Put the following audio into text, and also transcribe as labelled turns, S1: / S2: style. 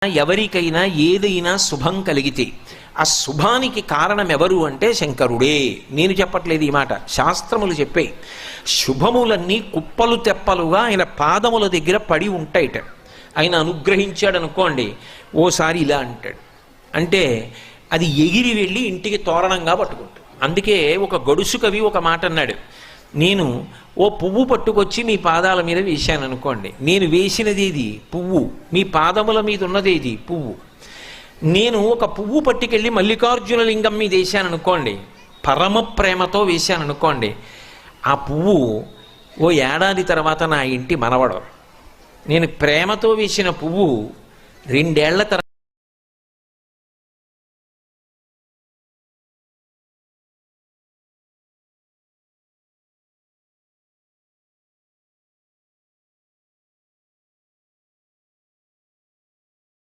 S1: ఎవరికైనా ఏదైనా శుభం కలిగితే ఆ శుభానికి కారణం ఎవరు అంటే శంకరుడే. నేను చెప్పట్లేదు ఈ మాట, శాస్త్రములు చెప్పే. శుభములన్నీ కుప్పలు తెప్పలుగా ఆయన పాదముల దగ్గర పడి ఉంటాయిట. ఆయన అనుగ్రహించాడు అనుకోండి, ఓసారి ఇలా అంటాడు అంటే అది ఎగిరి వెళ్ళి ఇంటికి తోరణంగా పట్టుకుంటాడు. అందుకే ఒక గడుసు కవి ఒక మాట అన్నాడు, నేను ఓ పువ్వు పట్టుకొచ్చి మీ పాదాల మీద వేశాను అనుకోండి, నేను వేసినది ఏది పువ్వు, మీ పాదముల మీద ఉన్నది ఏది పువ్వు. నేను ఒక పువ్వు పట్టుకెళ్ళి మల్లికార్జున లింగం మీద వేశాను అనుకోండి, పరమ ప్రేమతో వేశాను అనుకోండి, ఆ పువ్వు ఓ ఏడాది తర్వాత నా ఇంటి మనవడు. నేను ప్రేమతో వేసిన పువ్వు 2 ఏళ్ల తర్వాత